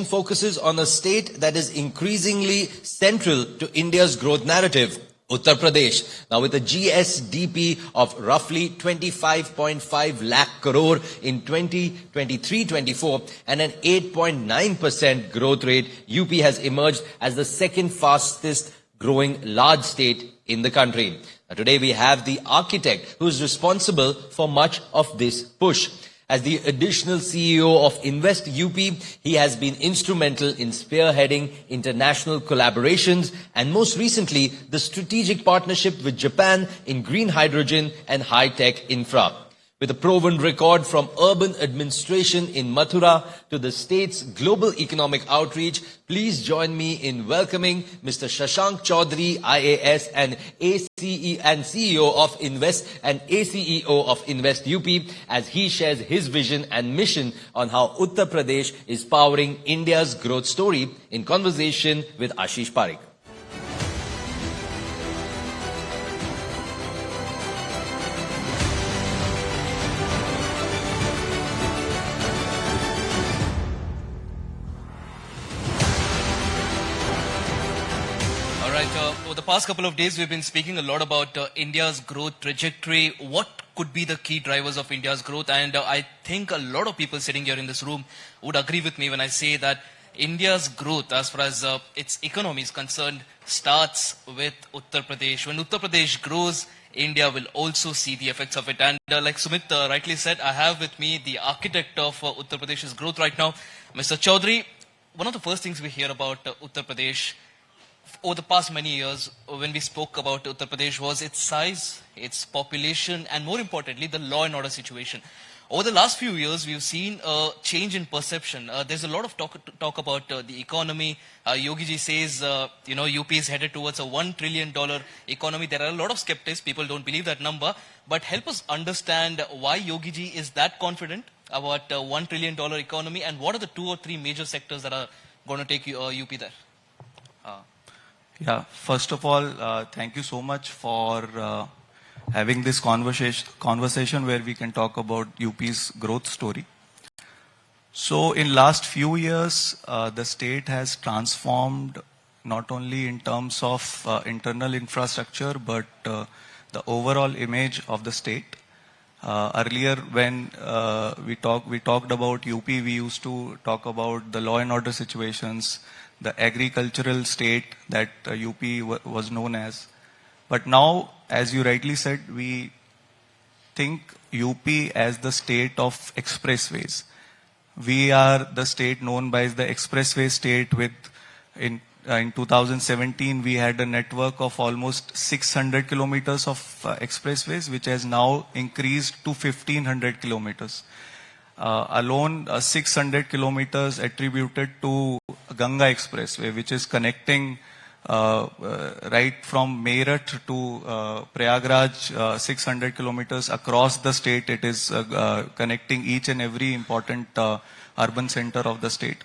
conversation focuses on a state that is increasingly central to India's growth narrative, Uttar Pradesh. Now with a GSDP of roughly 25.5 lakh crore in 2023-24 and an 8.9% growth rate, UP has emerged as the second fastest growing large state in the country. Now, today we have the architect who is responsible for much of this push. As the additional CEO of Invest UP, he has been instrumental in spearheading international collaborations and most recently the strategic partnership with Japan in green hydrogen and high-tech infra. With a proven record from urban administration in Mathura to the state's global economic outreach, please join me in welcoming Mr. Shashank Chaudhary, I.A.S. and ACE and CEO of Invest and ACEO of Invest UP as he shares his vision and mission on how Uttar Pradesh is powering India's growth story in conversation with Ashish Parekh. Over the past couple of days, we've been speaking a lot about India's growth trajectory. What could be the key drivers of India's growth? And I think a lot of people sitting here in this room would agree with me when I say that India's growth, as far as its economy is concerned, starts with Uttar Pradesh. When Uttar Pradesh grows, India will also see the effects of it. And like Sumit rightly said, I have with me the architect of Uttar Pradesh's growth right now, Mr. Chaudhary. One of the first things we hear about Uttar Pradesh over the past many years, when we spoke about Uttar Pradesh, was its size, its population, and more importantly, the law and order situation. Over the last few years, we've seen a change in perception. There's a lot of talk about the economy. Yogi ji says, UP is headed towards a $1 trillion economy. There are a lot of skeptics. People don't believe that number. But help us understand why Yogi ji is that confident about a $1 trillion economy, and what are the 2 or 3 major sectors that are going to take UP there? Yeah, first of all, thank you so much for having this conversation where we can talk about UP's growth story. So in last few years, the state has transformed not only in terms of internal infrastructure, but the overall image of the state. Earlier when we talked about UP, we used to talk about the law and order situations, the agricultural state that UP was known as. But now, as you rightly said, we think UP as the state of expressways. We are the state known by as the expressway state with, in 2017, we had a network of almost 600 kilometers of expressways, which has now increased to 1500 kilometers. Alone 600 kilometers attributed to Ganga Expressway, which is connecting right from Meerut to Prayagraj, 600 kilometers across the state. It is connecting each and every important urban center of the state.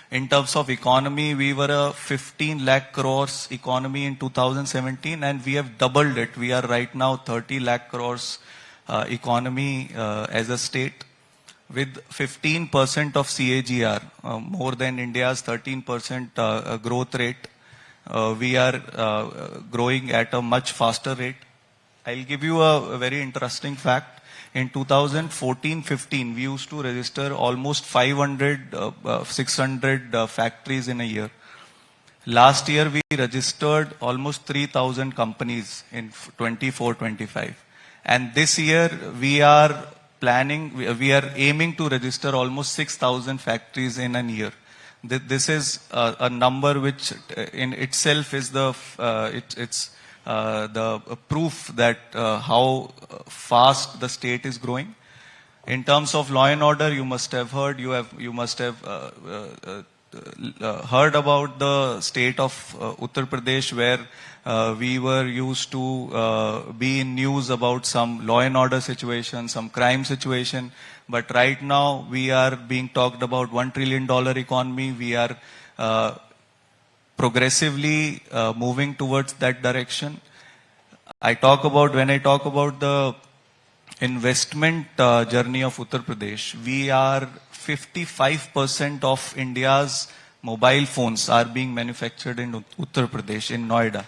In terms of economy, we were a 15 lakh crores economy in 2017, and we have doubled it. We are right now 30 lakh crores economy as a state, with 15% of CAGR, more than India's 13% growth rate. We are growing at a much faster rate. I'll give you a very interesting fact. In 2014-15, we used to register almost 600 factories in a year. Last year, we registered almost 3,000 companies in 24-25. And this year, we are aiming to register almost 6,000 factories in a year. This is a number which in itself is the proof that how fast the state is growing. In terms of law and order, you must have heard, you must have heard about the state of Uttar Pradesh, where we were used to be in news about some law and order situation, some crime situation. But right now we are being talked about $1 trillion economy. We are progressively moving towards that direction. When I talk about the investment journey of Uttar Pradesh, we are 55% of India's mobile phones are being manufactured in Uttar Pradesh, in Noida.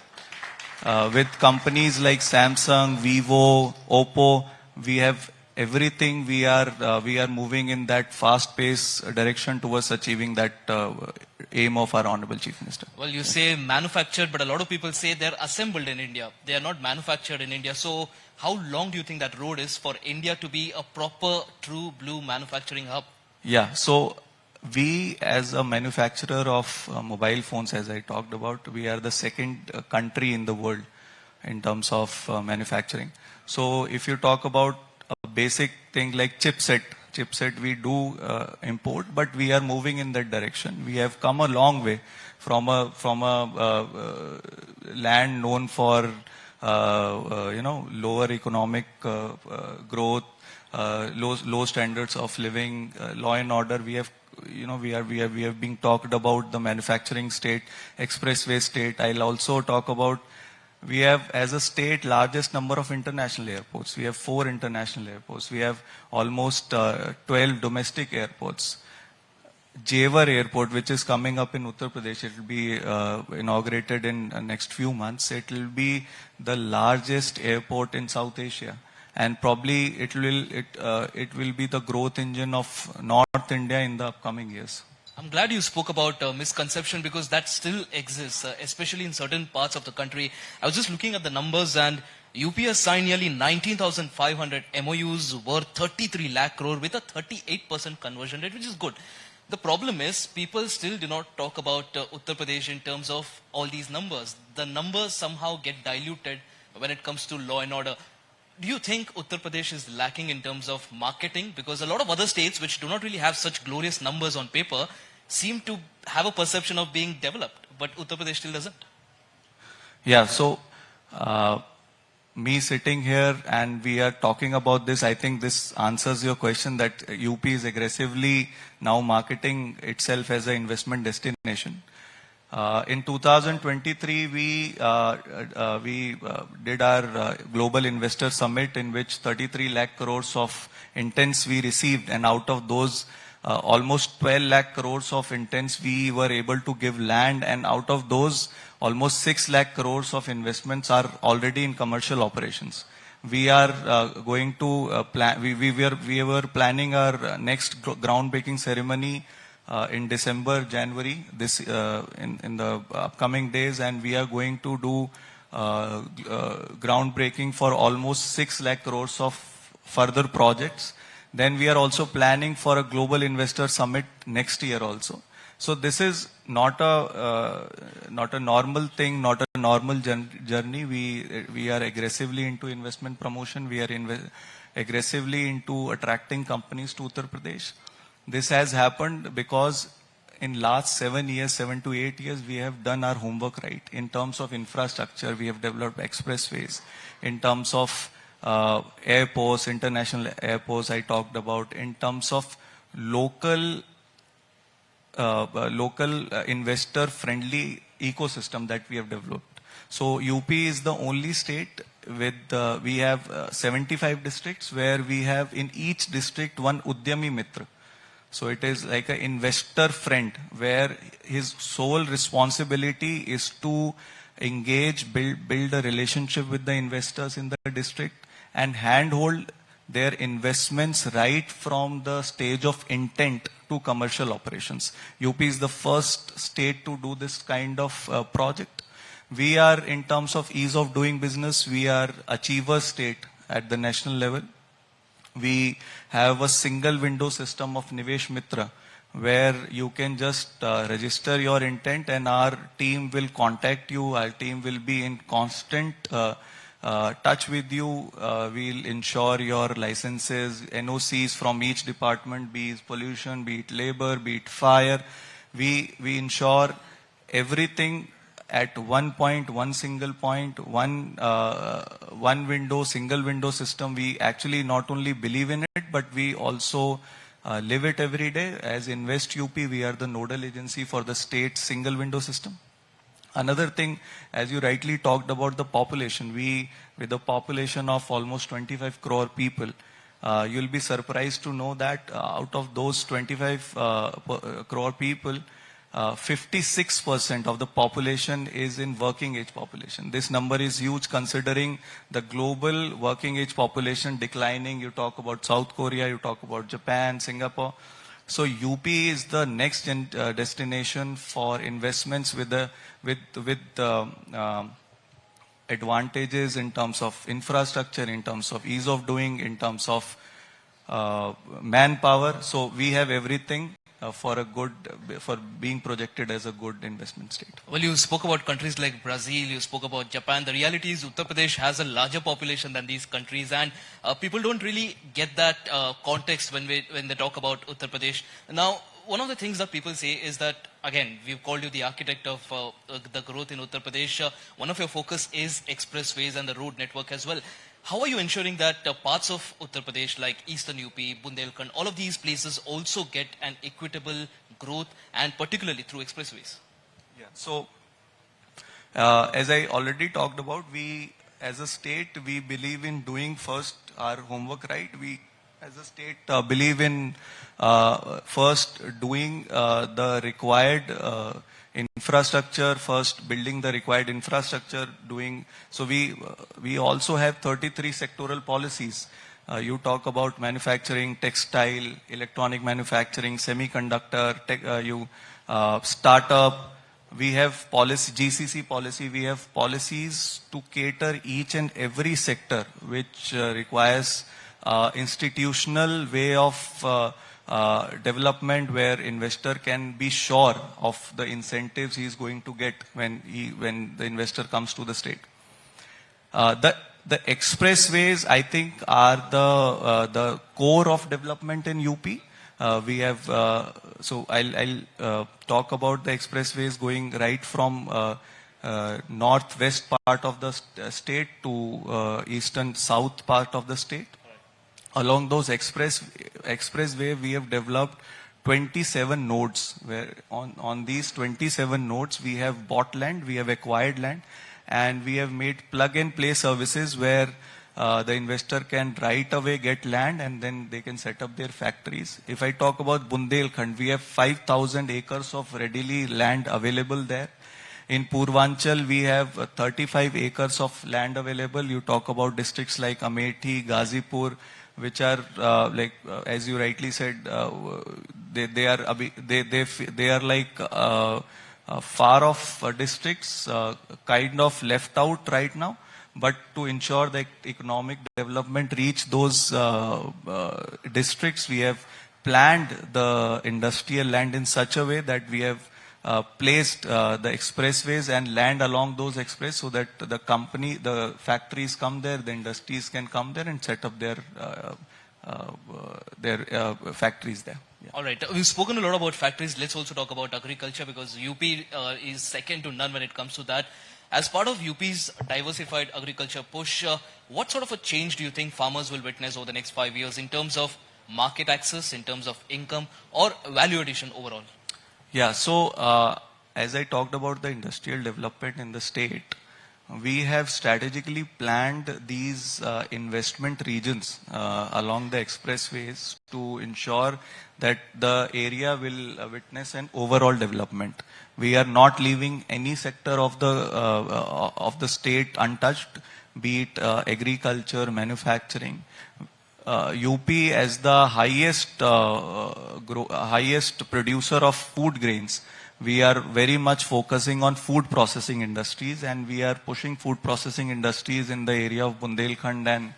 With companies like Samsung, Vivo, Oppo, we have everything. We are moving in that fast-paced direction towards achieving that aim of our Honorable Chief Minister. Well, you say manufactured, but a lot of people say they're assembled in India. They are not manufactured in India. So how long do you think that road is for India to be a proper, true blue manufacturing hub? Yeah, so we as a manufacturer of mobile phones, as I talked about, we are the second country in the world in terms of manufacturing. So if you talk about a basic thing like chipset we do import, but we are moving in that direction. We have come a long way from a land known for lower economic growth, low standards of living, law and order. We have been talked about the manufacturing state, expressway state. I'll also talk about, we have as a state largest number of international airports. We have 4 international airports. We have almost 12 domestic airports. Jewar Airport, which is coming up in Uttar Pradesh, it will be inaugurated in next few months. It will be the largest airport in South Asia, and probably it will be the growth engine of North India in the upcoming years. I'm glad you spoke about misconception, because that still exists, especially in certain parts of the country. I was just looking at the numbers, and UP has signed nearly 19,500 MOUs worth 33 lakh crore with a 38% conversion rate, which is good. The problem is people still do not talk about Uttar Pradesh in terms of all these numbers. The numbers somehow get diluted when it comes to law and order. Do you think Uttar Pradesh is lacking in terms of marketing? Because a lot of other states which do not really have such glorious numbers on paper seem to have a perception of being developed, but Uttar Pradesh still doesn't. Yeah, so me sitting here and we are talking about this, I think this answers your question that UP is aggressively now marketing itself as an investment destination. In 2023, we did our Global Investor Summit, in which 33 lakh crores of intents we received, and out of those, almost 12 lakh crores of intents we were able to give land, and out of those, almost 6 lakh crores of investments are already in commercial operations. We are going to plan. We were planning our next groundbreaking ceremony in December, January, this in the upcoming days, and we are going to do groundbreaking for almost 6 lakh crores of further projects. Then we are also planning for a global investor summit next year also. So this is not a normal thing, not a normal journey. We are aggressively into investment promotion. We are aggressively into attracting companies to Uttar Pradesh. This has happened because in last 7 to 8 years, we have done our homework right. In terms of infrastructure, we have developed expressways. In terms of airports, international airports, I talked about. In terms of local investor-friendly ecosystem that we have developed. So UP is the only state with, we have 75 districts where we have in each district one Udyami Mitra. So it is like an investor friend where his sole responsibility is to engage, build a relationship with the investors in the district and handhold their investments right from the stage of intent to commercial operations. UP is the first state to do this kind of project. We are, in terms of ease of doing business, we are achiever state at the national level. We have a single window system of Nivesh Mitra, where you can just register your intent and our team will contact you. Our team will be in constant touch with you. We'll ensure your licenses, NOCs from each department, be it pollution, be it labor, be it fire. We ensure everything at one point, one single point, one window, single window system. We actually not only believe in it, but we also live it every day. As Invest UP, we are the nodal agency for the state single window system. Another thing, as you rightly talked about the population, with a population of almost 25 crore people, you'll be surprised to know that out of those 25 crore people, 56% of the population is in working age population. This number is huge considering the global working age population declining. You talk about South Korea, you talk about Japan, Singapore. So UP is the next destination for investments with advantages in terms of infrastructure, in terms of ease of doing, in terms of manpower. So we have everything for being projected as a good investment state. Well, you spoke about countries like Brazil, you spoke about Japan. The reality is Uttar Pradesh has a larger population than these countries, and people don't really get that context when they talk about Uttar Pradesh. Now, one of the things that people say is that, again, we've called you the architect of the growth in Uttar Pradesh. One of your focus is expressways and the road network as well. How are you ensuring that parts of Uttar Pradesh like Eastern UP, Bundelkhand, all of these places also get an equitable growth, and particularly through expressways? Yeah. So, as I already talked about, we as a state, we believe in doing first our homework right. We as a state believe in first doing the required infrastructure, first building the required infrastructure, so we also have 33 sectoral policies. You talk about manufacturing, textile, electronic manufacturing, semiconductor, startup. We have policy, GCC policy, we have policies to cater each and every sector which requires institutional way of development where investor can be sure of the incentives he is going to get when the investor comes to the state. The expressways, I think, are the core of development in UP. We have so I'll talk about the expressways going right from northwest part of the state to eastern south part of the state. Along those expressway, we have developed 27 nodes, where on these 27 nodes, we have bought land, we have acquired land, and we have made plug-and-play services where the investor can right away get land and then they can set up their factories. If I talk about Bundelkhand, we have 5,000 acres of readily land available there. In Purvanchal, we have 35 acres of land available. You talk about districts like Amethi, Ghazipur, which are as you rightly said, they are like far off districts, kind of left out right now. But to ensure that economic development reach those districts, we have planned the industrial land in such a way that we have placed the expressways and land along those express so that the factories come there, the industries can come there and set up their factories there. Yeah. All right. We've spoken a lot about factories. Let's also talk about agriculture, because UP is second to none when it comes to that. As part of UP's diversified agriculture push, what sort of a change do you think farmers will witness over the next 5 years in terms of market access, in terms of income, or value addition overall? Yeah, so as I talked about the industrial development in the state, we have strategically planned these investment regions along the expressways to ensure that the area will witness an overall development. We are not leaving any sector of the state untouched, be it agriculture, manufacturing. UP as the highest producer of food grains, we are very much focusing on food processing industries, and we are pushing food processing industries in the area of Bundelkhand and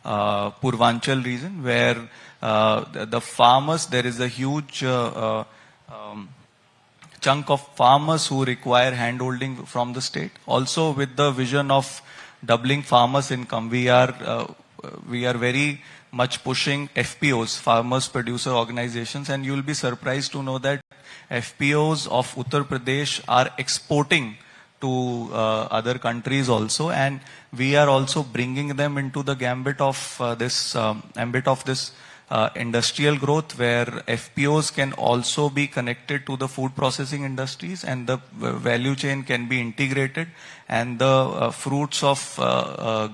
Purvanchal region, where the farmers, there is a huge chunk of farmers who require handholding from the state. Also, with the vision of doubling farmers' income, we are very much pushing FPOs, farmers producer organizations, and you will be surprised to know that FPOs of Uttar Pradesh are exporting to other countries also, and we are also bringing them into the ambit of this industrial growth where FPOs can also be connected to the food processing industries and the value chain can be integrated and the fruits of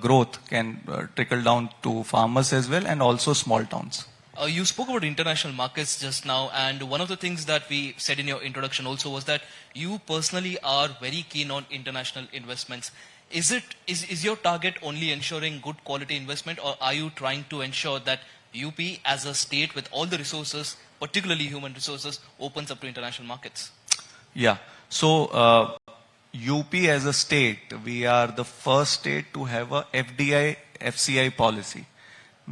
growth can trickle down to farmers as well and also small towns. You spoke about international markets just now, and one of the things that we said in your introduction also was that you personally are very keen on international investments. Is your target only ensuring good quality investment, or are you trying to ensure that UP as a state with all the resources, particularly human resources, opens up to international markets? Yeah. So UP as a state, we are the first state to have a FDI FCI policy.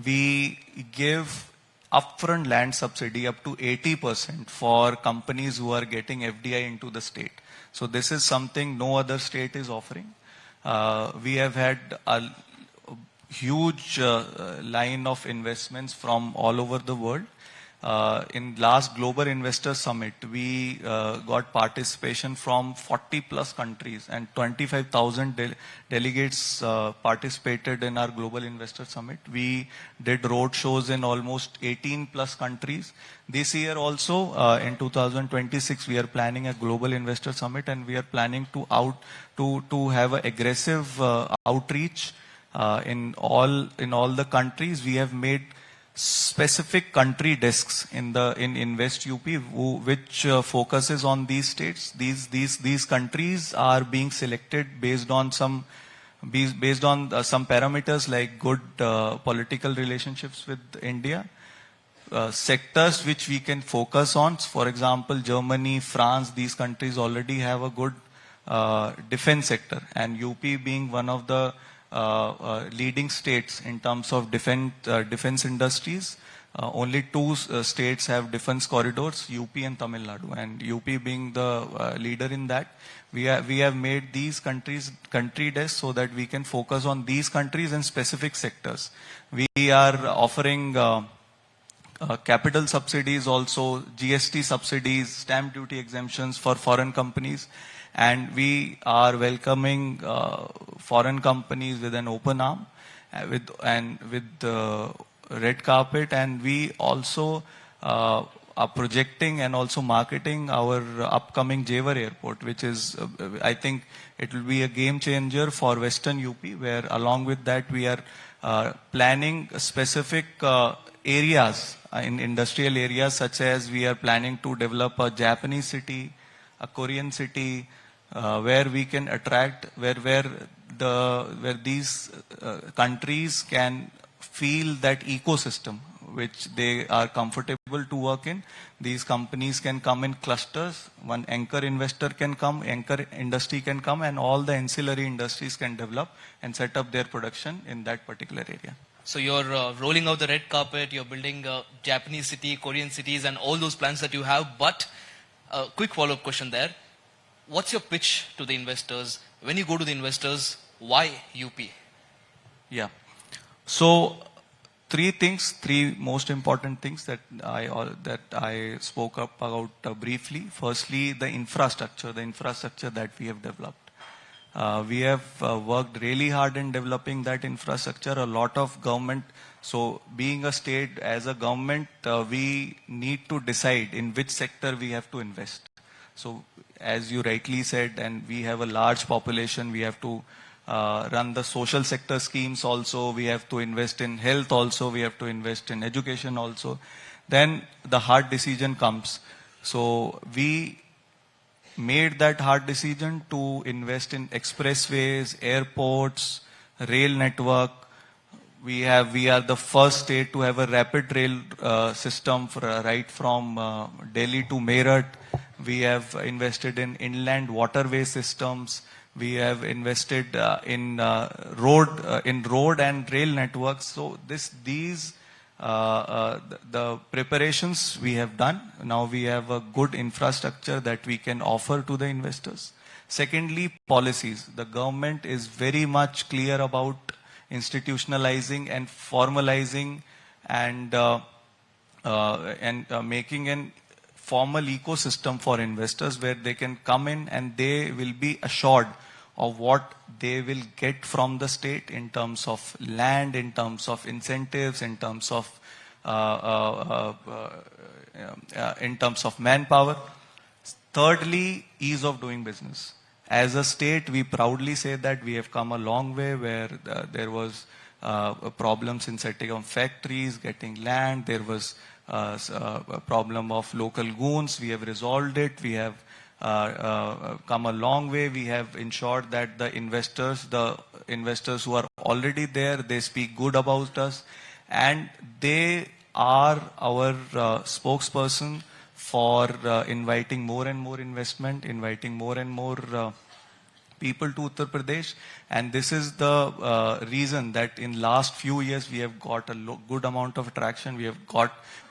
We give upfront land subsidy up to 80% for companies who are getting FDI into the state. So this is something no other state is offering. We have had a huge line of investments from all over the world. In last Global Investor Summit, we got participation from 40 plus countries and 25,000 delegates participated in our Global Investor Summit. We did road shows in almost 18 plus countries. This year also, in 2026, we are planning a Global Investor Summit and we are planning to have an aggressive outreach in all the countries. We have made specific country desks in Invest UP which focuses on these states. These countries are being selected based on some parameters like good political relationships with India, sectors which we can focus on. For example, Germany, France, these countries already have a good defense sector, and UP being one of the leading states in terms of defense industries. Only two states have defense corridors, UP and Tamil Nadu, and UP being the leader in that. We have made these country desks so that we can focus on these countries and specific sectors. We are offering capital subsidies also, GST subsidies, stamp duty exemptions for foreign companies. And we are welcoming foreign companies with an open arm, with red carpet, and we also are projecting and also marketing our upcoming Jewar airport, which is, I think, it will be a game changer for Western UP, where along with that we are planning specific areas in industrial areas, such as we are planning to develop a Japanese city, a Korean city, where we can attract, where these countries can feel that ecosystem which they are comfortable to work in. These companies can come in clusters. One anchor investor can come, anchor industry can come, and all the ancillary industries can develop and set up their production in that particular area. So you're rolling out the red carpet, you're building a Japanese city, Korean cities, and all those plans that you have. But quick follow-up question there. What's your pitch to the investors? When you go to the investors, why UP? Yeah. So three most important things that I spoke up about briefly. Firstly, the infrastructure that we have developed. We have worked really hard in developing that infrastructure. A lot of government. So being a state, as a government, we need to decide in which sector we have to invest. So as you rightly said, and we have a large population, we have to run the social sector schemes also, we have to invest in health also, we have to invest in education also. Then the hard decision comes. So we made that hard decision to invest in expressways, airports, rail network. We are the first state to have a rapid rail system right from Delhi to Meerut. We have invested in inland waterway systems. We have invested in road and rail networks. So the preparations we have done. Now we have a good infrastructure that we can offer to the investors. Secondly, policies. The government is very much clear about institutionalizing and formalizing and making an formal ecosystem for investors where they can come in and they will be assured of what they will get from the state in terms of land, in terms of incentives, in terms of in terms of manpower. Thirdly, ease of doing business. As a state, we proudly say that we have come a long way, where there was problems in setting up factories, getting land. There was a problem of local goons. We have resolved it. We have come a long way. We have ensured that the investors who are already there, they speak good about us, and they are our spokesperson for inviting more and more investment, inviting more and more people to Uttar Pradesh. And this is the reason that in last few years we have got a good amount of traction. We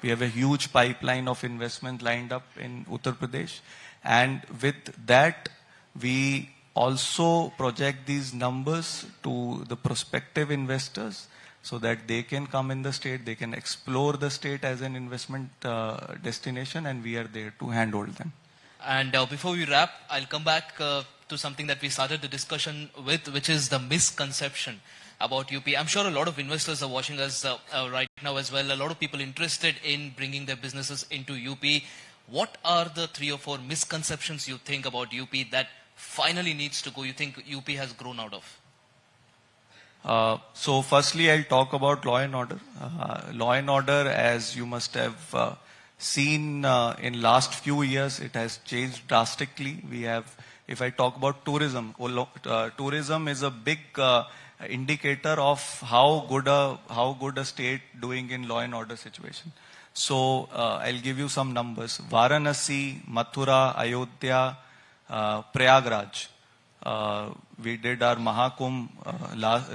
have a huge pipeline of investment lined up in Uttar Pradesh. And with that, we also project these numbers to the prospective investors, so that they can come in the state, they can explore the state as an investment destination, and we are there to handhold them. And before we wrap, I'll come back to something that we started the discussion with, which is the misconception about UP. I'm sure a lot of investors are watching us right now as well. A lot of people interested in bringing their businesses into UP. What are the 3 or 4 misconceptions you think about UP that finally needs to go, you think UP has grown out of? So firstly, I'll talk about law and order. Law and order, as you must have seen in last few years, it has changed drastically. We have, if I talk about tourism, tourism is a big indicator of how good a state doing in law and order situation. So I'll give you some numbers. Varanasi, Mathura, Ayodhya, Prayagraj. We did our Mahakumbh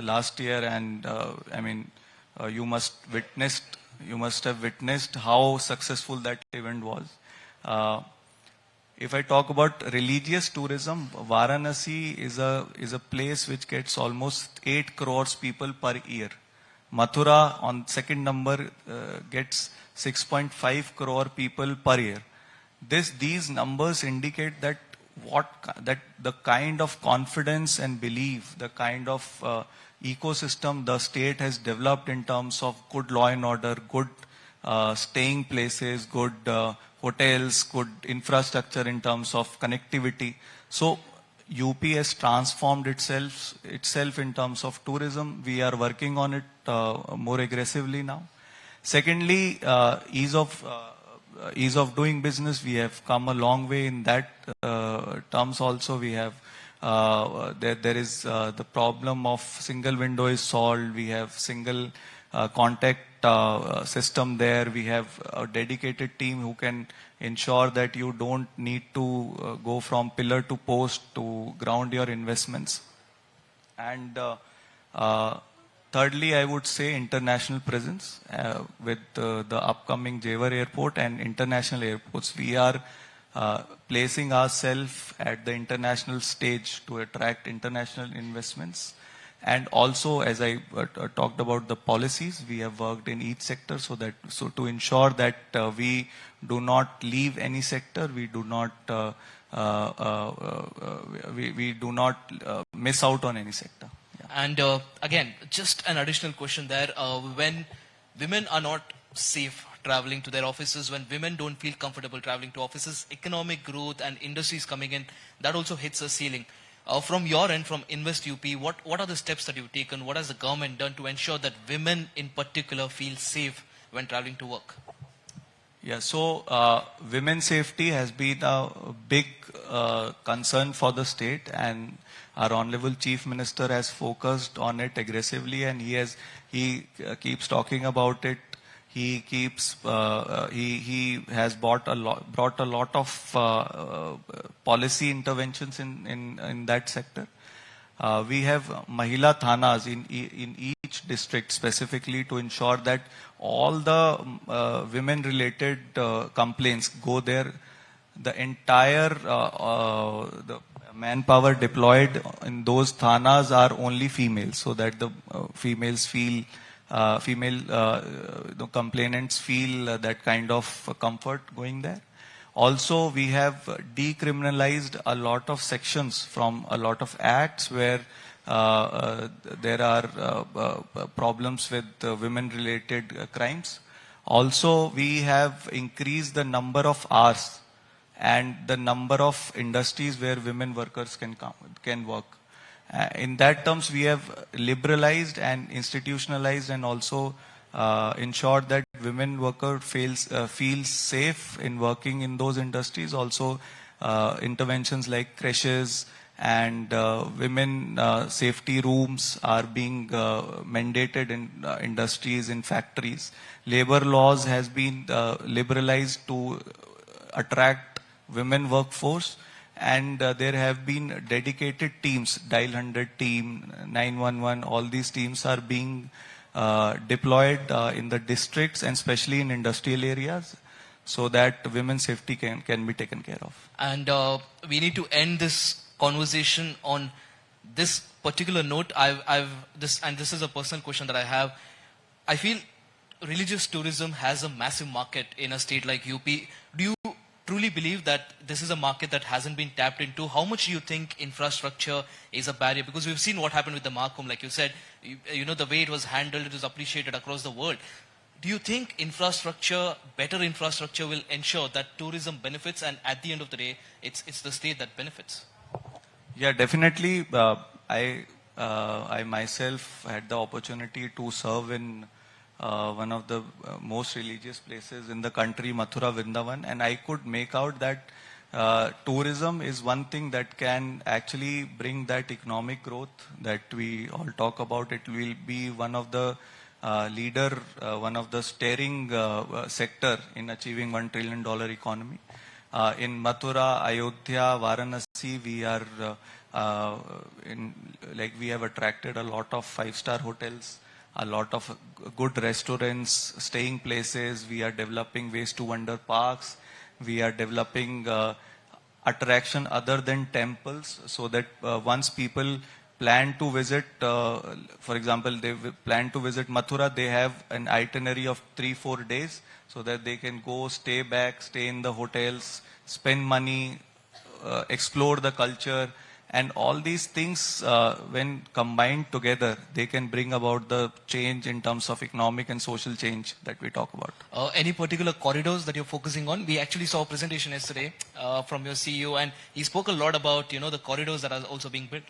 last year, and you must have witnessed how successful that event was. If I talk about religious tourism, Varanasi is a place which gets almost 8 crores people per year. Mathura, on second number, gets 6.5 crore people per year. These numbers indicate that the kind of confidence and belief, the kind of ecosystem the state has developed in terms of good law and order, good staying places, good hotels, good infrastructure in terms of connectivity. So UP has transformed itself in terms of tourism. We are working on it more aggressively now. Secondly, ease of doing business. We have come a long way in that terms also. We have there is the problem of single window is solved. We have single contact system there. We have a dedicated team who can ensure that you don't need to go from pillar to post to ground your investments. And thirdly, I would say international presence. With the upcoming Jewar Airport and international airports, we are placing ourselves at the international stage to attract international investments. And also, as I talked about the policies, we have worked in each sector so to ensure that we do not leave any sector, we do not miss out on any sector. Yeah. And again, just an additional question there. When women are not safe traveling to their offices, when women don't feel comfortable traveling to offices, economic growth and industries coming in, that also hits a ceiling. From your end, from Invest UP, what are the steps that you've taken? What has the government done to ensure that women in particular feel safe when traveling to work? Yeah, so women's safety has been a big concern for the state, and our Honorable Chief Minister has focused on it aggressively, and he keeps talking about it. He has brought a lot of policy interventions in that sector. We have Mahila Thanas in each district specifically to ensure that all the women-related complaints go there. The entire the manpower deployed in those thanas are only females, so that the females feel the complainants feel that kind of comfort going there. Also, we have decriminalized a lot of sections from a lot of acts where there are problems with women-related crimes. Also, we have increased the number of hours and the number of industries where women workers can work. In that terms, we have liberalized and institutionalized and also ensured that women worker feels safe in working in those industries. Also, interventions like creches and women safety rooms are being mandated in industries, in factories. Labor laws has been liberalized to attract women workforce, and there have been dedicated teams, Dial 100 team, 911, all these teams are being deployed in the districts and especially in industrial areas, so that women's safety can be taken care of. And we need to end this conversation on this particular note. This is a personal question that I have. I feel religious tourism has a massive market in a state like UP. Do you truly believe that this is a market that hasn't been tapped into? How much do you think infrastructure is a barrier? Because we've seen what happened with the Mahakumbh, like you said, you know, the way it was handled, it was appreciated across the world. Do you think better infrastructure will ensure that tourism benefits, and at the end of the day, it's the state that benefits? Yeah, definitely. I myself had the opportunity to serve in one of the most religious places in the country, Mathura, Vrindavan, and I could make out that tourism is one thing that can actually bring that economic growth that we all talk about. It will be one of the one of the steering sector in achieving $1 trillion economy. In Mathura, Ayodhya, Varanasi, we are we have attracted a lot of 5-star hotels, a lot of good restaurants, staying places. We are developing ways to wonder parks. We are developing attraction other than temples, so that once people plan to visit, for example, they plan to visit Mathura, they have an itinerary of 3-4 days, so that they can go, stay back, stay in the hotels, spend money, explore the culture. And all these things, when combined together, they can bring about the change in terms of economic and social change that we talk about. Any particular corridors that you're focusing on? We actually saw a presentation yesterday from your CEO, and he spoke a lot about, you know, the corridors that are also being built.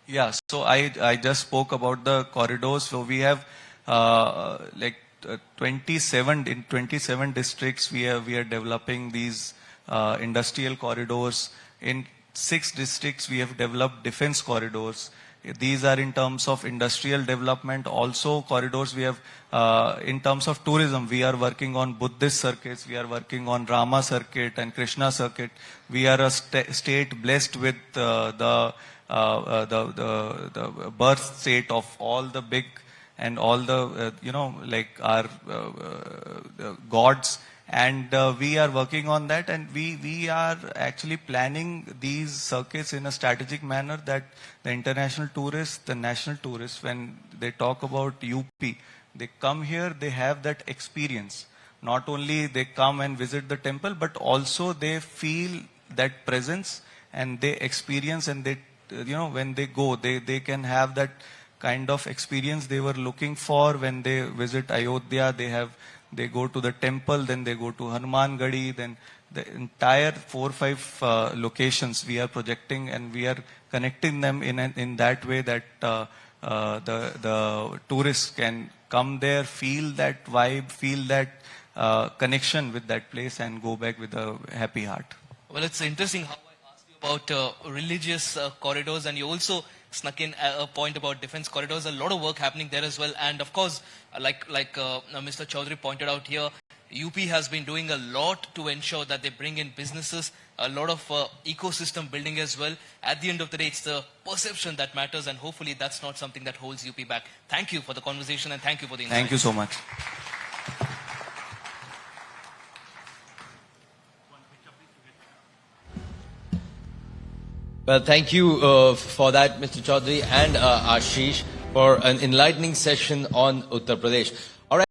Yeah, so I just spoke about the corridors. So we have 27 districts. We are developing these industrial corridors. In 6 districts, we have developed defense corridors. These are in terms of industrial development. Also corridors we have in terms of tourism. We are working on Buddhist circuits. We are working on Rama circuit and Krishna circuit. We are a state blessed with the birth state of all the big and all the our gods. And we are working on that, and we are actually planning these circuits in a strategic manner, that the international tourists, the national tourists, when they talk about UP, they come here, they have that experience. Not only they come and visit the temple, but also they feel that presence, and they experience, and they, when they go, they can have that kind of experience they were looking for when they visit Ayodhya. They go to the temple, then they go to Hanuman Gadi, then the entire 4 or 5 locations we are projecting, and we are connecting them in that way that the tourists can come there, feel that vibe, feel that connection with that place, and go back with a happy heart. Well, it's interesting how I asked you about religious corridors, and you also snuck in a point about defense corridors. A lot of work happening there as well. And of course, like Mr. Chaudhary pointed out here, UP has been doing a lot to ensure that they bring in businesses, a lot of ecosystem building as well. At the end of the day, it's the perception that matters, and hopefully that's not something that holds UP back. Thank you for the conversation, and thank you for the insight. Thank you so much. Well, thank you for that, Mr. Chaudhary and Ashish, for an enlightening session on Uttar Pradesh.